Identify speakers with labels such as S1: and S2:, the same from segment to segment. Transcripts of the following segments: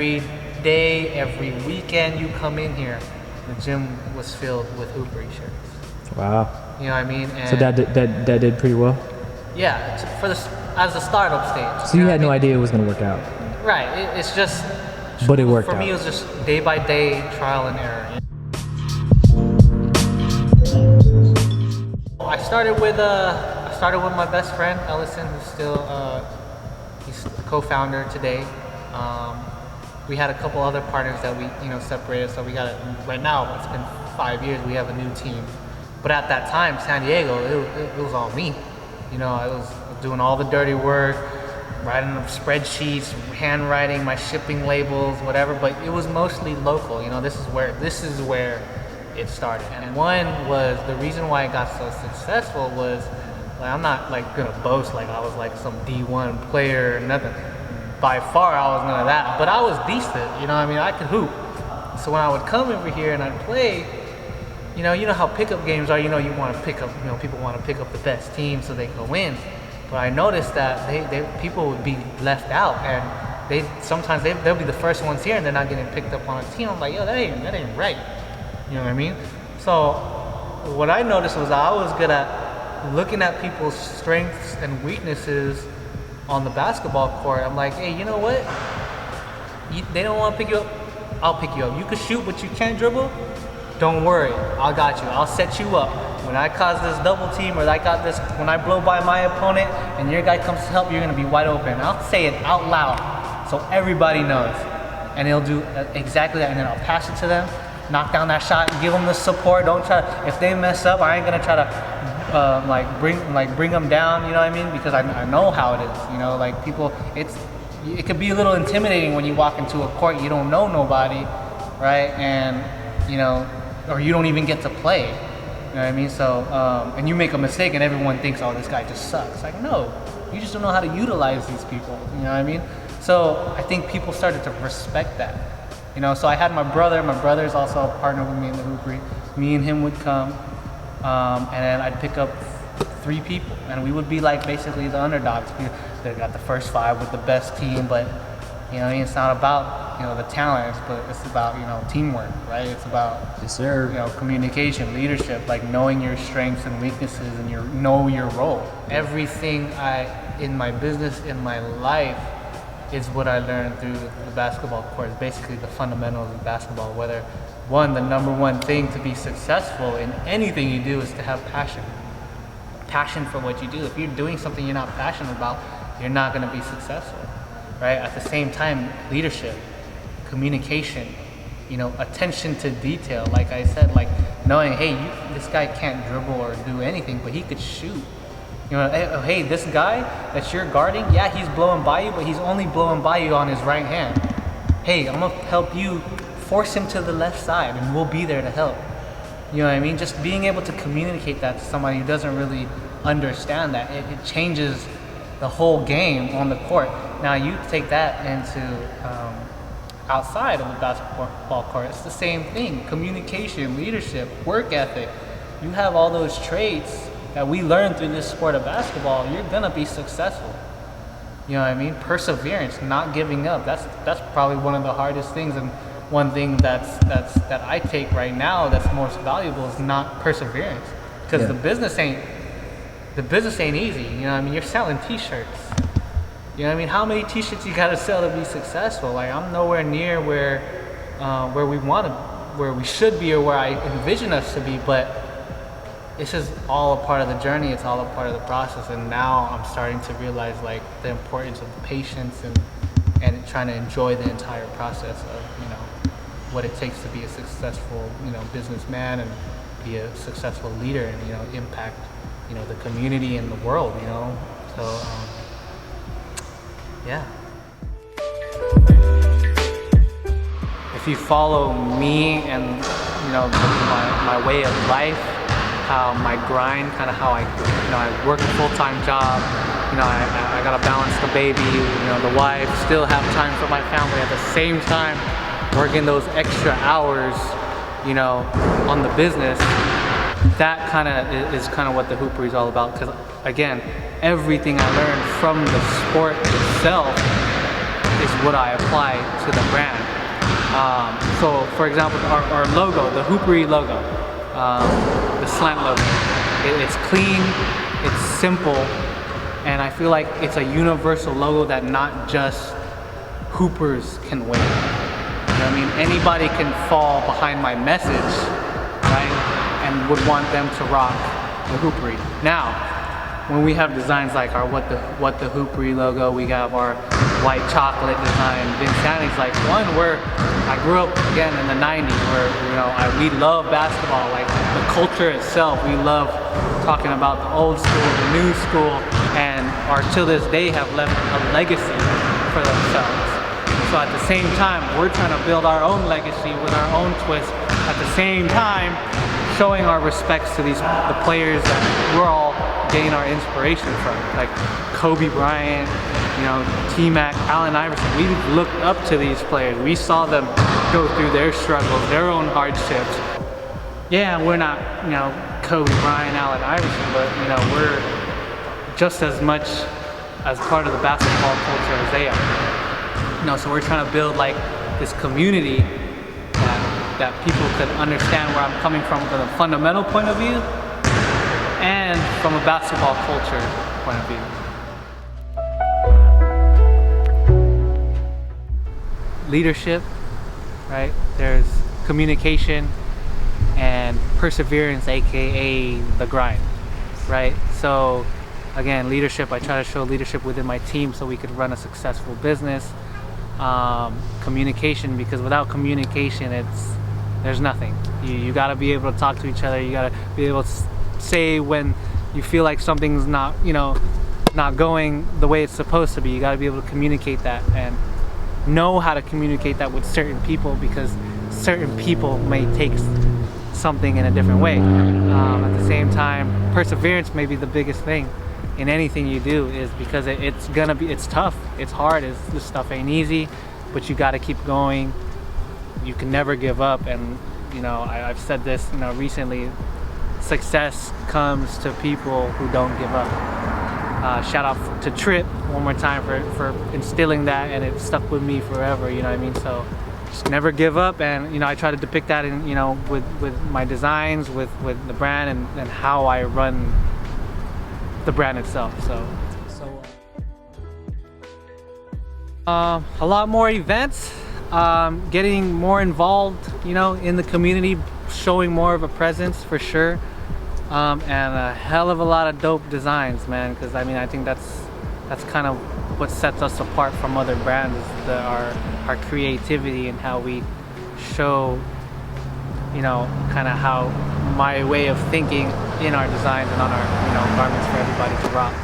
S1: every day, every weekend you come in here, the gym was filled with Hoopery shirts.
S2: Wow.
S1: You know what I mean? And
S2: So that did pretty well?
S1: yeah, as a startup stage.
S2: So you had no idea it was going to work out?
S1: Right, it's just...
S2: But it worked out.
S1: For me, it was just day by day trial and error. I started with my best friend Ellison, who's still he's the co-founder today. We had a couple other partners that we separated, so we got it. Right now, it's been 5 years. We have a new team, but at that time, San Diego, it was all me. I was doing all the dirty work, writing up spreadsheets, handwriting my shipping labels, whatever. But it was mostly local. This is where it started. And one was the reason why it got so successful was, like, I'm not like gonna boast like I was like some D1 player or nothing. By far, I was none of that. But I was decent. I could hoop. So when I would come over here and I'd play, you know how pickup games are. You want to pick up. People want to pick up the best team so they can win. But I noticed that people would be left out, and sometimes they'll be the first ones here, and they're not getting picked up on a team. I'm like, yo, that ain't right. You know what I mean? So what I noticed was I was good at looking at people's strengths and weaknesses on the basketball court. I'm like, hey, you know what? They don't want to pick you up. I'll pick you up. You can shoot, but you can't dribble. Don't worry, I got you. I'll set you up. When I cause this double team, or when I blow by my opponent and your guy comes to help, you're gonna be wide open. I'll say it out loud so everybody knows, and they'll do exactly that. And then I'll pass it to them, knock down that shot, give them the support. Don't try. If they mess up, I ain't gonna try to bring them down. You know what I mean? Because I know how it is. Like people, it could be a little intimidating when you walk into a court, you don't know nobody, right? And or you don't even get to play. You know what I mean? So, and you make a mistake and everyone thinks, oh, this guy just sucks. Like, no, you just don't know how to utilize these people. You know what I mean? So I think people started to respect that. So I had my brother. My brother's also a partner with me in the Hoopery. Me and him would come, and then I'd pick up 3 people, and we would be like basically the underdogs. They got the first 5 with the best team, but it's not about the talents, but it's about teamwork, right? It's about
S2: yes, sir.
S1: Communication, leadership, like knowing your strengths and weaknesses, and know your role. Everything in my business, in my life, is what I learned through the basketball court. It's basically the fundamentals of basketball. Whether the number one thing to be successful in anything you do is to have passion for what you do. If you're doing something you're not passionate about, you're not going to be successful, right? At the same time, leadership, communication, attention to detail. Like I said, like knowing, hey, this guy can't dribble or do anything, but he could shoot. Hey, this guy that you're guarding, yeah, he's blowing by you, but he's only blowing by you on his right hand. Hey, I'm gonna help you force him to the left side, and we'll be there to help. You know what I mean? Just being able to communicate that to somebody who doesn't really understand that, it changes the whole game on the court. Now you take that into outside of the basketball court, it's the same thing. Communication, leadership, work ethic. You have all those traits that we learn through this sport of basketball, you're gonna be successful. You know what I mean? Perseverance, not giving up. That's probably one of the hardest things, and one thing that I take right now that's most valuable is not perseverance, because the business ain't easy. You know what I mean? You're selling T-shirts. You know what I mean? How many T-shirts you gotta sell to be successful? Like, I'm nowhere near where we should be, or where I envision us to be, but it's just all a part of the journey. It's all a part of the process. And now I'm starting to realize like the importance of patience and trying to enjoy the entire process of what it takes to be a successful businessman and be a successful leader and impact the community and the world. So yeah. If you follow me and my way of life, how my grind, kind of how I work a full-time job. I gotta balance the baby, the wife, still have time for my family at the same time, working those extra hours, on the business. That kind of is kind of what the Hoopery is all about. Because again, everything I learned from the sport itself is what I apply to the brand. So for example, our logo, the Hoopery logo, the slant logo, it's clean, it's simple, and I feel like it's a universal logo that not just Hoopers can wear. You know what I mean? Anybody can fall behind my message, right? And would want them to rock the Hoopery. Now, when we have designs like our what the Hoopery logo, we have our white chocolate design. Vinsanti's like one where I grew up again in the 90s, where we love basketball, like the culture itself. We love talking about the old school, the new school, and till this day have left a legacy for themselves. So at the same time, we're trying to build our own legacy with our own twist. At the same time, showing our respects to the players that we're all getting our inspiration from, like Kobe Bryant, T-Mac, Allen Iverson. We looked up to these players. We saw them go through their struggles, their own hardships. Yeah, we're not, Kobe Bryant, Allen Iverson, but we're just as much as part of the basketball culture as they are. So we're trying to build like this community that people could understand where I'm coming from a fundamental point of view and from a basketball culture point of view. Leadership, right? There's communication and perseverance, aka the grind, right? So again, leadership, I try to show leadership within my team so we could run a successful business. Communication, because without communication there's nothing. You got to be able to talk to each other. You got to be able to say when you feel like something's not going the way it's supposed to be. You got to be able to communicate that and know how to communicate that with certain people, because certain people may take something in a different way. At the same time, perseverance may be the biggest thing in anything you do, is because it's tough, it's hard, this stuff ain't easy, but you got to keep going. You can never give up. And I've said this recently, success comes to people who don't give up. Shout out to Trip one more time for instilling that, and it stuck with me forever, you know what I mean? So just never give up. And I try to depict that in with my designs, with the brand, and how I run the brand itself. So a lot more events, getting more involved in the community, showing more of a presence for sure, and a hell of a lot of dope designs, man, because I think that's kind of what sets us apart from other brands, is our creativity and how we show kind of how my way of thinking in our designs and on our garments for everybody to rock.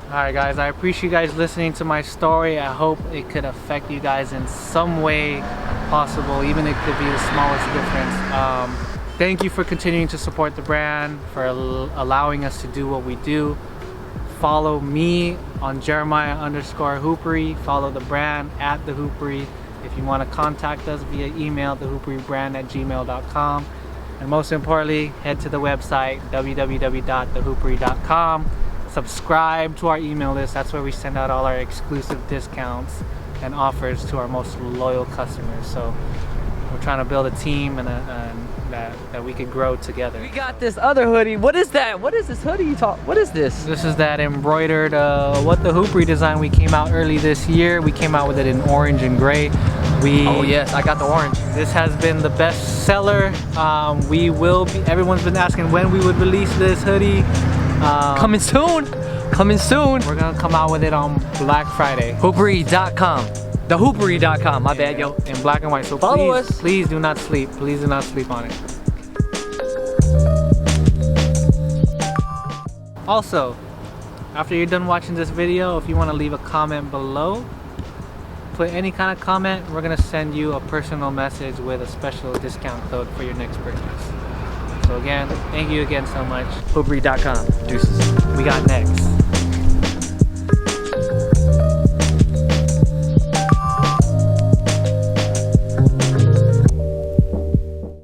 S1: Alright guys, I appreciate you guys listening to my story. I hope it could affect you guys in some way possible, even if it could be the smallest difference. Thank you for continuing to support the brand, for allowing us to do what we do. Follow me on Jeremiah_Hoopery. Follow the brand at the Hoopery. If you want to contact us via email, thehooperybrand@gmail.com. And most importantly, head to the website www.thehoopery.com. Subscribe to our email list. That's where we send out all our exclusive discounts and offers to our most loyal customers. So we're trying to build a team and that we could grow together.
S3: We got this other hoodie. What is that? What is this hoodie you talk? What is this?
S1: This is that embroidered What the Hoopery design we came out early this year. We came out with it in orange and gray.
S3: Oh yes, I got the orange.
S1: This has been the best seller. Everyone's been asking when we would release this hoodie.
S3: Coming soon. Coming soon.
S1: We're gonna come out with it on Black Friday.
S3: Hoopery.com. Thehoopery.com. My bad, yo.
S1: In black and white. So
S3: follow us.
S1: Please do not sleep. Please do not sleep on it. Also, after you're done watching this video, if you want to leave a comment below, put any kind of comment, we're gonna send you a personal message with a special discount code for your next purchase. So again, thank you again so much.
S3: Hoopery.com. Deuces.
S1: We got next.